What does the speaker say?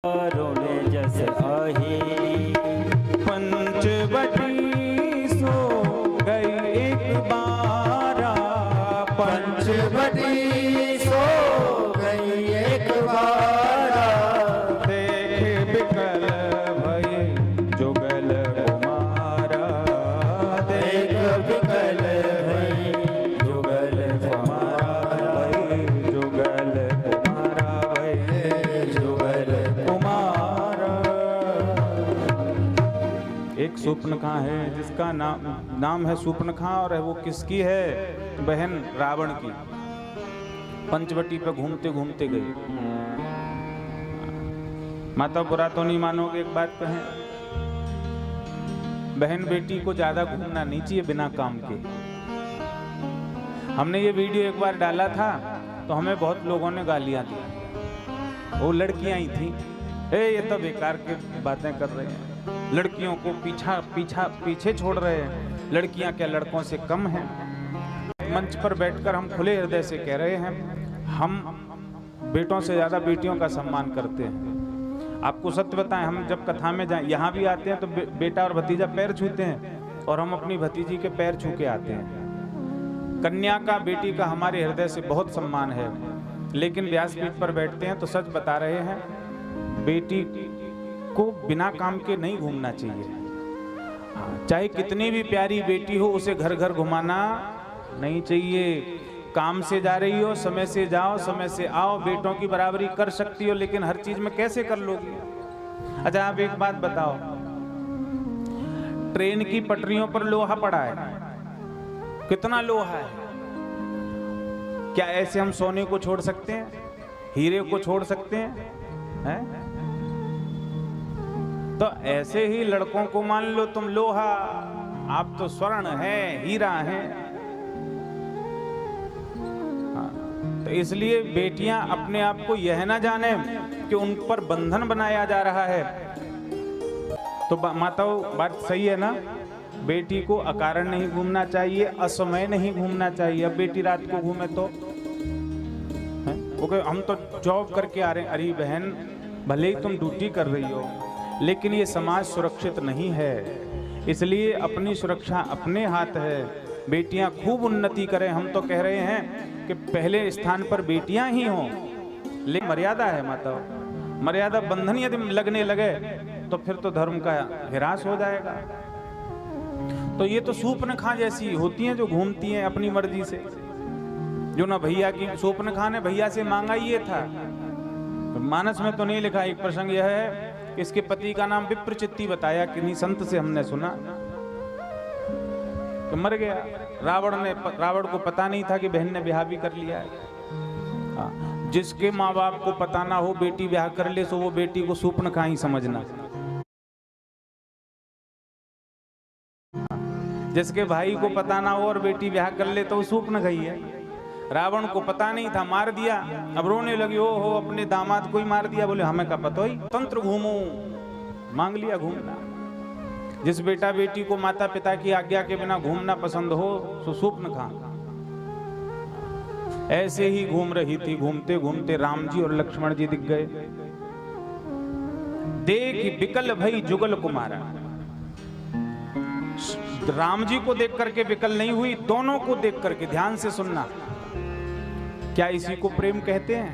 रोने जस आही पंचवटी सो गई एक बारा, पंचवटी सो गई एक बारा। देख बिकल भई जुगल कुमारा, देख बिकल भई जुगल कुमारा, जुगल कुमारा जुगल कुमारा। एक सूर्पनखा है जिसका नाम है सूर्पनखा, और वो किसकी है? बहन रावण की। पंचवटी पे घूमते घूमते गई। माता बुरा तो नहीं मानोगे, एक बात कहें, बहन बेटी को ज्यादा घूमना नहीं चाहिए बिना काम के। हमने ये वीडियो एक बार डाला था तो हमें बहुत लोगों ने गालियां दी। वो लड़कियां ही थी, ये तो बेकार की बातें कर रहे हैं, लड़कियों को पीछे छोड़ रहे हैं, लड़कियां क्या लड़कों से कम हैं? मंच पर बैठकर हम खुले हृदय से कह रहे हैं, हम बेटों से ज्यादा बेटियों का सम्मान करते हैं। आपको सत्य बताएं, हम जब कथा में जाए यहाँ भी आते हैं तो बेटा और भतीजा पैर छूते हैं, और हम अपनी भतीजी के पैर छू के आते हैं। कन्या का, बेटी का हमारे हृदय से बहुत सम्मान है, लेकिन व्यासपीठ पर बैठते हैं तो सच बता रहे हैं, बेटी को बिना काम के नहीं घूमना चाहिए। चाहे कितनी भी प्यारी बेटी हो, उसे घर घर घुमाना नहीं चाहिए। काम से जा रही हो, समय से जाओ, समय से आओ, बेटों की बराबरी कर सकती हो, लेकिन हर चीज में कैसे कर लोगी? अच्छा आप एक बात बताओ, ट्रेन की पटरियों पर लोहा पड़ा है, कितना लोहा है? क्या ऐसे हम सोने को छोड़ सकते हैं, हीरे को छोड़ सकते हैं? तो ऐसे ही लड़कों को मान लो तुम लोहा, आप तो स्वर्ण है, हीरा है। तो इसलिए बेटियां अपने आप को यह ना जाने कि उन पर बंधन बनाया जा रहा है। तो माताओं, बात सही है ना? बेटी को अकारण नहीं घूमना चाहिए, असमय नहीं घूमना चाहिए। अब बेटी रात को घूमे तो ओके, हम तो जॉब करके आ रहे हैं। अरे बहन, भले ही तुम ड्यूटी कर रही हो, लेकिन ये समाज सुरक्षित नहीं है, इसलिए अपनी सुरक्षा अपने हाथ है। बेटियां खूब उन्नति करें, हम तो कह रहे हैं कि पहले स्थान पर बेटियां ही हों, लेकिन मर्यादा है माता, मर्यादा बंधन यदि लगने लगे तो फिर तो धर्म का ह्रास हो जाएगा। तो ये तो सूर्पनखा जैसी होती हैं जो घूमती हैं अपनी मर्जी से। जो ना भैया की, सूर्पनखा ने भैया से मांगा ये था, तो मानस में तो नहीं लिखा। एक प्रसंग यह है, इसके पति का नाम विप्रचित्ति बताया, किन्हीं संत से हमने सुना, तो मर गया। रावण को पता नहीं था कि बहन ने ब्याह भी कर लिया है। जिसके माँ बाप को पता ना हो बेटी ब्याह कर ले, तो वो बेटी को सूर्पनखा ही समझना। जिसके भाई को पता ना हो और बेटी ब्याह कर ले तो वो सूर्पनखा ही है। रावण को पता नहीं था, मार दिया। अब रोने लगी, ओ हो अपने दामाद को ही मार दिया। बोले हमें का पता ही, तंत्र घूमो, मांग लिया घूमना। जिस बेटा बेटी को माता पिता की आज्ञा के बिना घूमना पसंद हो, तो सूर्पनखा ऐसे ही घूम रही थी। घूमते घूमते राम जी और लक्ष्मण जी दिख गए। देख बिकल भई जुगल कुमारा, राम जी को देख करके विकल नहीं हुई, दोनों को देख करके। ध्यान से सुनना, क्या इसी को प्रेम कहते हैं?